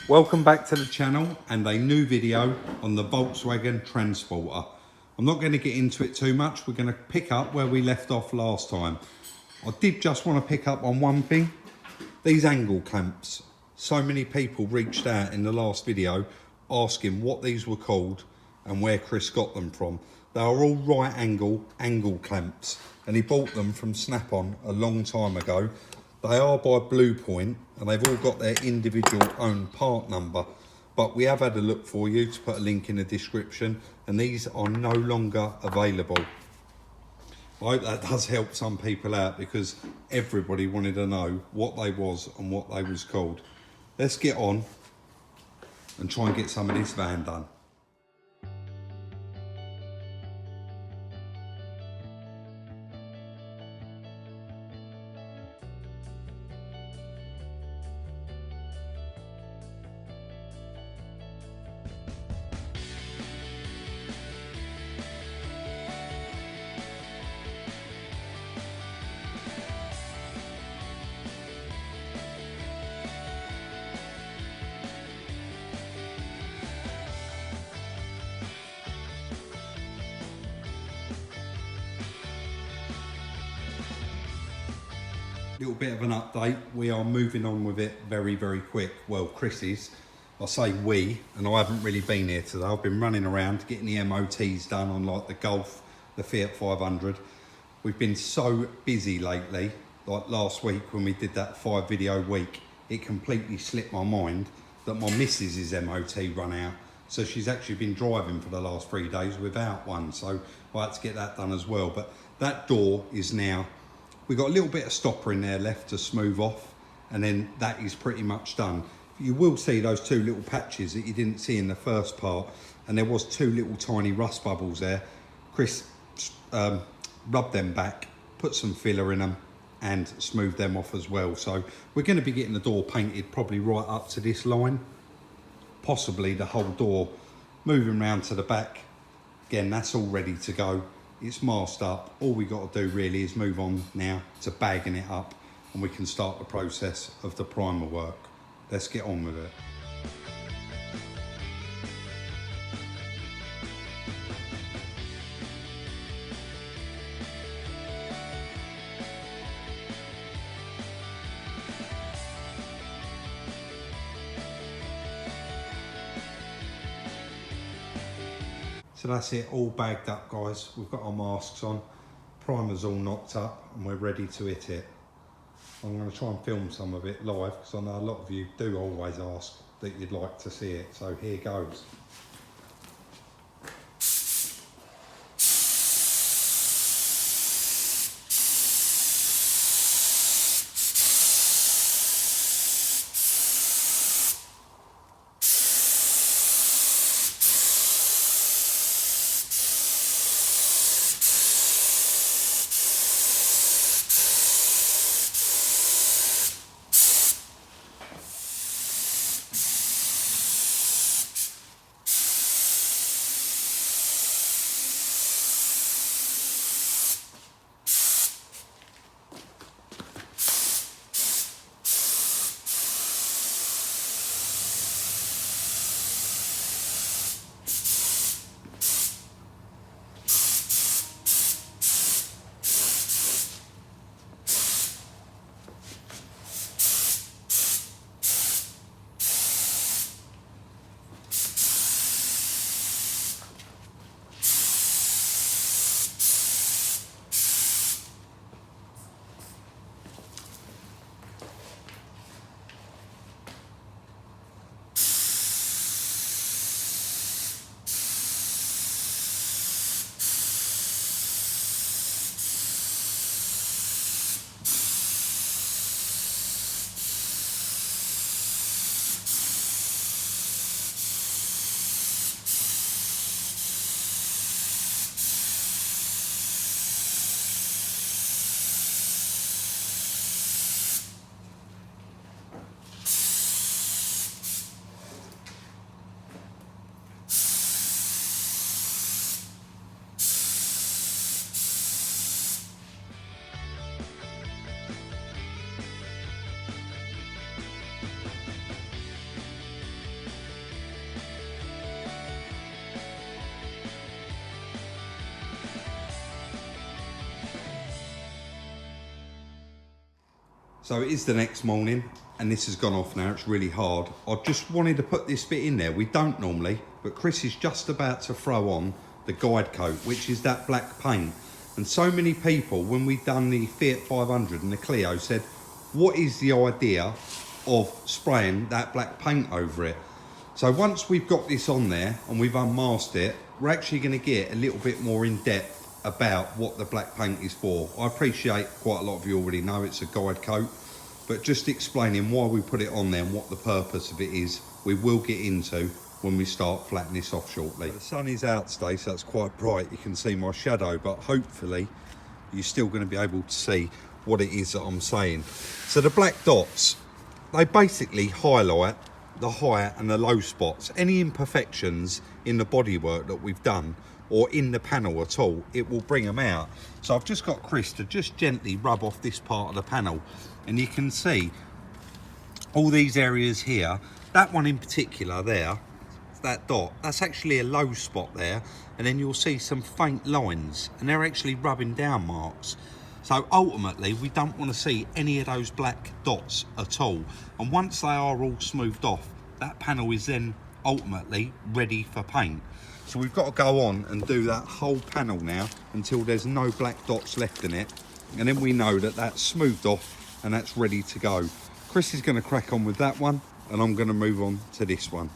Welcome back to the channel and a new video on the Volkswagen Transporter. I'm not going to get into it too much. We're going to pick up where we left off last time. I did just want to pick up on one thing. These angle clamps. So many people reached out in the last video asking what these were called and where Chris got them from. They are all right angle clamps and he bought them from Snap-on a long time ago. They are by Blue Point and they've all got their individual own part number, but we have had a look for you to put a link in the description and these are no longer available. I hope that does help some people out because everybody wanted to know what they was and what they was called. Let's get on and try and get some of this van done. Little bit of an update. We are moving on with it very quick. Well, Chris is. I say we, and I haven't really been here today. I've been running around getting the MOTs done on like the Golf, the Fiat 500. We've been so busy lately. Like last week when we did that 5 video week, it completely slipped my mind that my missus's MOT run out. So she's actually been driving for the last 3 days without one. So I had to get that done as well. But that door is now, we've got a little bit of stopper in there left to smooth off, and then that is pretty much done. You will see those 2 little patches that you didn't see in the first part, and there was 2 little tiny rust bubbles there. Chris rubbed them back, put some filler in them, and smoothed them off as well. So we're going to be getting the door painted probably right up to this line, possibly the whole door, moving round to the back. Again, that's all ready to go. It's masked up. All we got to do really is move on now to bagging it up and we can start the process of the primer work. Let's get on with it. So that's it, all bagged up guys. We've got our masks on, primer's all knocked up and we're ready to hit it. I'm going to try and film some of it live because I know a lot of you do always ask that you'd like to see it. So here goes. So it is the next morning and this has gone off now, it's really hard. I just wanted to put this bit in there. We don't normally, but Chris is just about to throw on the guide coat, which is that black paint. And so many people, when we've done the Fiat 500 and the Clio, said, what is the idea of spraying that black paint over it? So once we've got this on there and we've unmasked it, we're actually going to get a little bit more in depth about what the black paint is for. I appreciate quite a lot of you already know it's a guide coat, but just explaining why we put it on there and what the purpose of it is, we will get into when we start flattening this off shortly. The sun is out today, so it's quite bright. You can see my shadow, but hopefully you're still going to be able to see what it is that I'm saying. So the black dots, they basically highlight the high and the low spots. Any imperfections in the bodywork that we've done or in the panel at all, it will bring them out. So I've just got Chris to just gently rub off this part of the panel, and you can see all these areas here. That one in particular there, that dot, that's actually a low spot there, and then you'll see some faint lines, and they're actually rubbing down marks. So ultimately we don't want to see any of those black dots at all, and once they are all smoothed off, that panel is then ultimately ready for paint. So we've got to go on and do that whole panel now until there's no black dots left in it, and then we know that that's smoothed off and that's ready to go. Chris is going to crack on with that one and I'm going to move on to this one.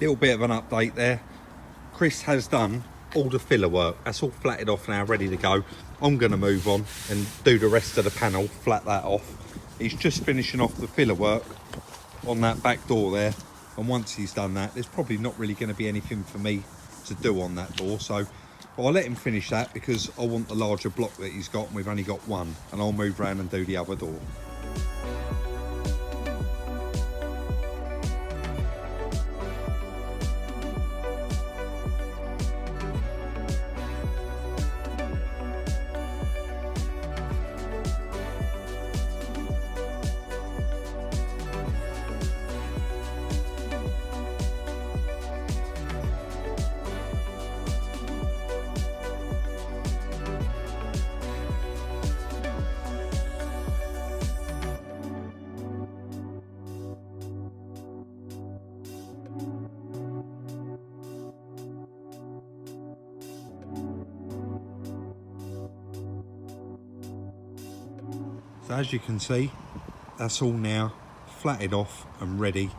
Little bit of an update there. Chris has done all the filler work. That's all flatted off now, ready to go. I'm going to move on and do the rest of the panel, flat that off. He's just finishing off the filler work on that back door there, and once he's done that, there's probably not really going to be anything for me to do on that door, so I'll let him finish that because I want the larger block that he's got and we've only got one, and I'll move around and do the other door. So as you can see, that's all now flatted off and ready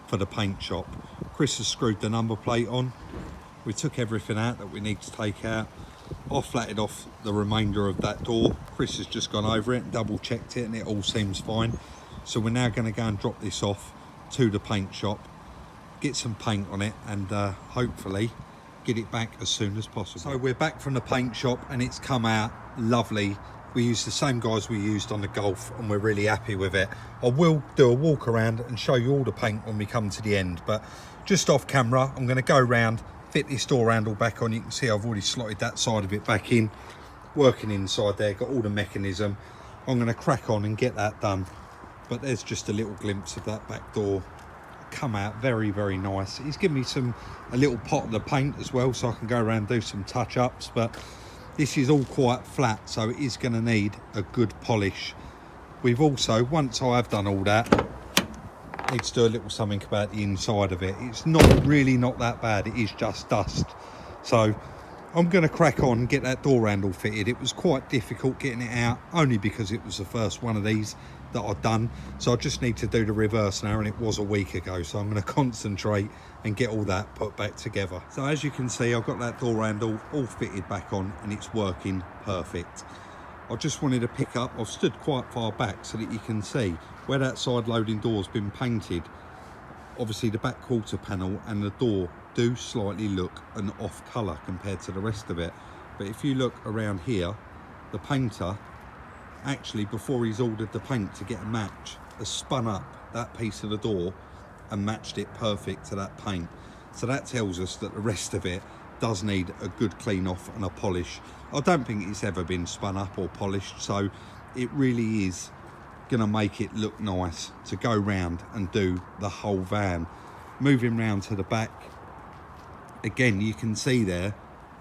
for the paint shop. Chris has screwed the number plate on. We took everything out that we need to take out. I flatted off the remainder of that door. Chris has just gone over it and double checked it and it all seems fine. So we're now going to go and drop this off to the paint shop, get some paint on it, and hopefully get it back as soon as possible. So we're back from the paint shop and it's come out lovely. We used the same guys we used on the Golf and we're really happy with it. I will do a walk around and show you all the paint when we come to the end, but just off camera I'm going to go around, fit this door handle back on. You can see I've already slotted that side of it back in, working inside there, got all the mechanism. I'm going to crack on and get that done, but there's just a little glimpse of that back door. Come out very, very nice. He's given me a little pot of the paint as well, so I can go around and do some touch-ups, but this is all quite flat, so it is going to need a good polish. We've also, once I have done all that, need to do a little something about the inside of it. It's not that bad, it is just dust. So I'm going to crack on and get that door handle fitted. It was quite difficult getting it out, only because it was the first one of these, that I've done. So I just need to do the reverse now, and it was a week ago. So I'm going to concentrate and get all that put back together. So as you can see, I've got that door handle all fitted back on and it's working perfect. I just wanted to pick up, I've stood quite far back so that you can see where that side loading door's been painted. Obviously the back quarter panel and the door do slightly look an off colour compared to the rest of it. But if you look around here, the painter actually, before he's ordered the paint to get a match, has spun up that piece of the door and matched it perfect to that paint. So that tells us that the rest of it does need a good clean off and a polish. I don't think it's ever been spun up or polished, so it really is gonna make it look nice to go round and do the whole van. Moving round to the back, again you can see there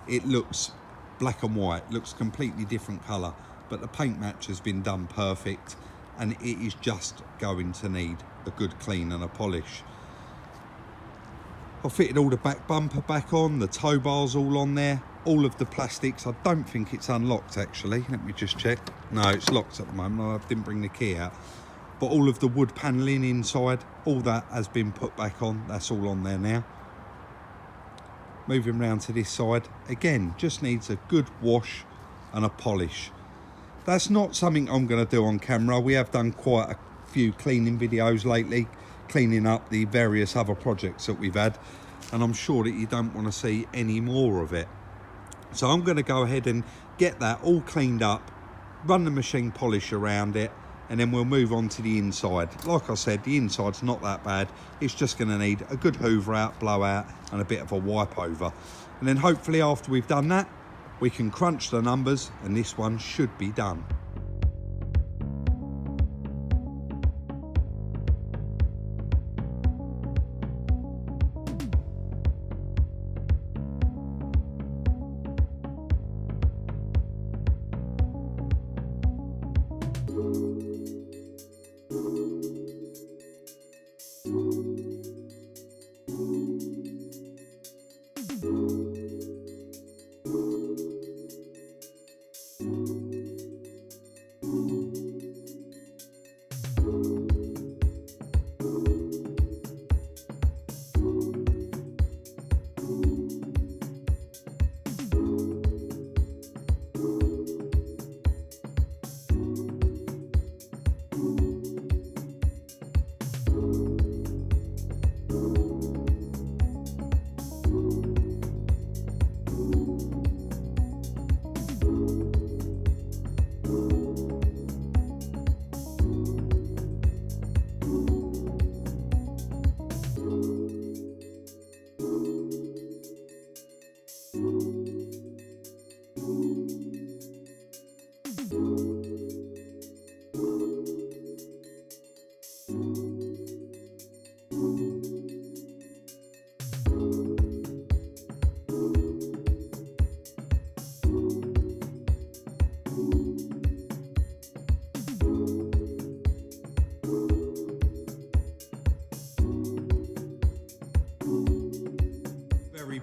it looks black and white, looks completely different colour, but the paint match has been done perfect and it is just going to need a good clean and a polish. I fitted all the back bumper back on, the tow bars all on there, all of the plastics. I don't think it's unlocked actually, let me just check. No, it's locked at the moment, I didn't bring the key out. But all of the wood panelling inside, all that has been put back on, that's all on there now. Moving round to this side, again, just needs a good wash and a polish. That's not something I'm going to do on camera. We have done quite a few cleaning videos lately, cleaning up the various other projects that we've had, and I'm sure that you don't want to see any more of it. So I'm going to go ahead and get that all cleaned up, run the machine polish around it, and then we'll move on to the inside. Like I said, the inside's not that bad. It's just going to need a good hoover out, blowout, and a bit of a wipe over. And then hopefully after we've done that, we can crunch the numbers and this one should be done.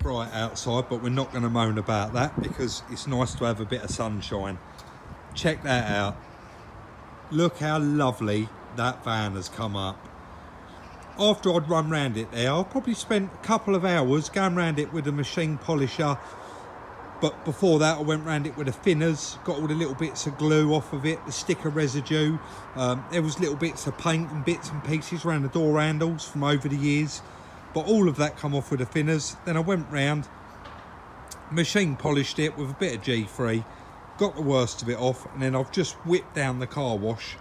Bright outside, but we're not going to moan about that because it's nice to have a bit of sunshine. Check that out. Look how lovely that van has come up. After I'd run round it there, I probably spent a couple of hours going round it with a machine polisher, but before that I went round it with the thinners, got all the little bits of glue off of it, the sticker residue. There was little bits of paint and bits and pieces around the door handles from over the years. But all of that come off with the thinners. Then I went round, machine polished it with a bit of G3, got the worst of it off, and then I've just whipped down the car wash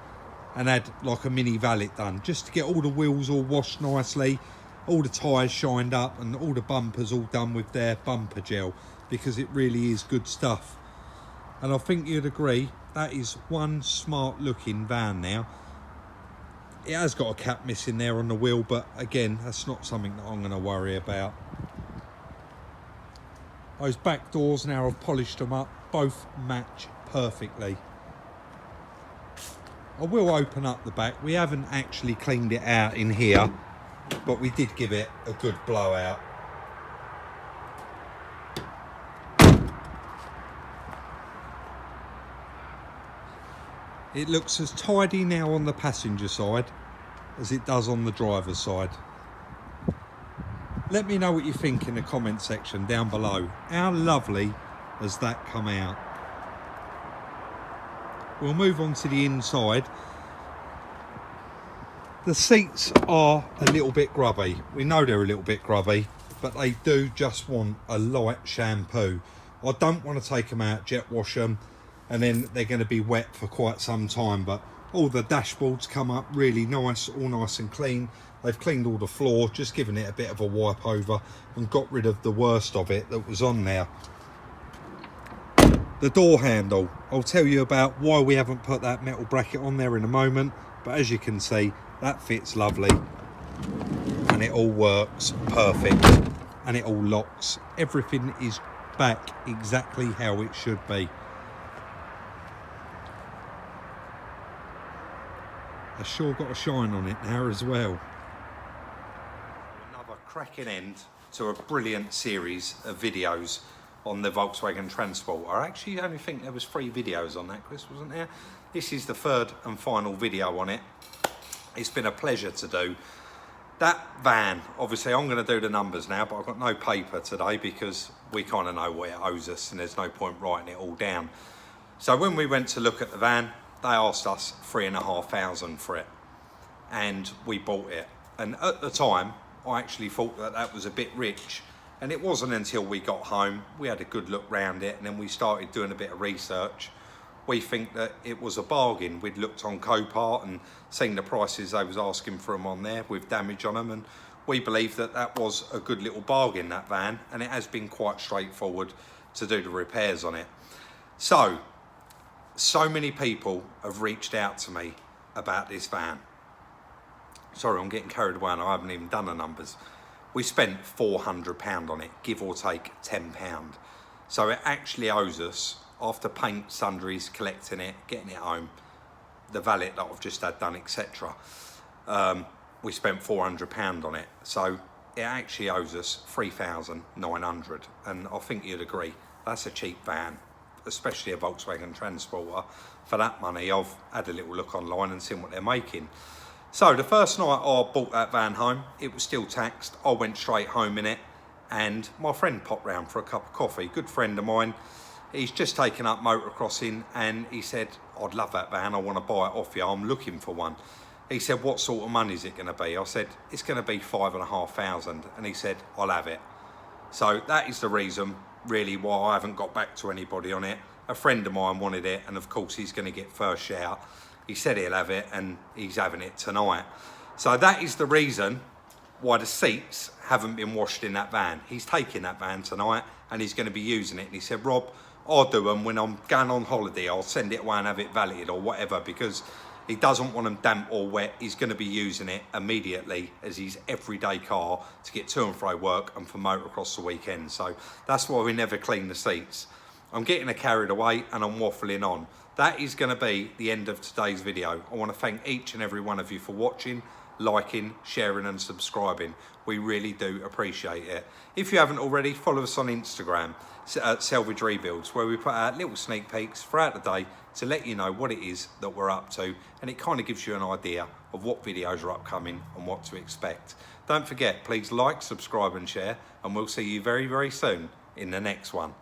and had like a mini valet done, just to get all the wheels all washed nicely, all the tyres shined up, and all the bumpers all done with their bumper gel, because it really is good stuff. And I think you'd agree, that is one smart looking van now. It has got a cap missing there on the wheel, but again, that's not something that I'm going to worry about. Those back doors, now I've polished them up, both match perfectly. I will open up the back. We haven't actually cleaned it out in here, but we did give it a good blowout. It looks as tidy now on the passenger side as it does on the driver's side. Let me know what you think in the comment section down below. How lovely has that come out? We'll move on to the inside. The seats are a little bit grubby. We know they're a little bit grubby, but they do just want a light shampoo. I don't want to take them out, jet wash them, and then they're going to be wet for quite some time. But all the dashboards come up really nice, all nice and clean. They've cleaned all the floor, just given it a bit of a wipe over and got rid of the worst of it that was on there. The door handle, I'll tell you about why we haven't put that metal bracket on there in a moment, but as you can see, that fits lovely and it all works perfect and it all locks. Everything is back exactly how it should be. It's sure got a shine on it now as well. Another cracking end to a brilliant series of videos on the Volkswagen Transporter. I actually only think there was 3 videos on that, Chris, wasn't there? This is the 3rd and final video on it. It's been a pleasure to do. That van, obviously I'm going to do the numbers now, but I've got no paper today because we kind of know what it owes us and there's no point writing it all down. So when we went to look at the van, they asked us £3,500 for it and we bought it. And at the time, I actually thought that that was a bit rich. And it wasn't until we got home, we had a good look round it and then we started doing a bit of research. We think that it was a bargain. We'd looked on Copart and seen the prices they was asking for them on there with damage on them, and we believe that that was a good little bargain, that van, and it has been quite straightforward to do the repairs on it. So many people have reached out to me about this van. Sorry, I'm getting carried away and I haven't even done the numbers. We spent £400 on it, give or take £10. So it actually owes us, after paint, sundries, collecting it, getting it home, the valet that I've just had done, etc. We spent £400 on it. So it actually owes us £3,900. And I think you'd agree, that's a cheap van, especially a Volkswagen Transporter. For that money, I've had a little look online and seen what they're making. So the first night I bought that van home, it was still taxed. I went straight home in it and my friend popped round for a cup of coffee. Good friend of mine. He's just taken up motocrossing and he said, I'd love that van, I want to buy it off you, I'm looking for one. He said, what sort of money is it going to be? I said, it's going to be £5,500. And he said, I'll have it. So that is the reason really why I haven't got back to anybody on it. A friend of mine wanted it and of course he's going to get first shout. He said he'll have it and he's having it tonight. So that is the reason why the seats haven't been washed in that van. He's taking that van tonight and he's going to be using it. And he said, Rob, I'll do them when I'm going on holiday. I'll send it away and have it valeted or whatever, because he doesn't want them damp or wet. He's going to be using it immediately as his everyday car to get to and fro work and for motocross the weekend. So that's why we never clean the seats. I'm getting carried away and I'm waffling on. That is going to be the end of today's video. I want to thank each and every one of you for watching, liking, sharing and subscribing. We really do appreciate it. If you haven't already, follow us on Instagram at Salvage Rebuilds, where we put out little sneak peeks throughout the day to let you know what it is that we're up to, and it kind of gives you an idea of what videos are upcoming and what to expect. Don't forget, please like, subscribe and share, and we'll see you very, very soon in the next one.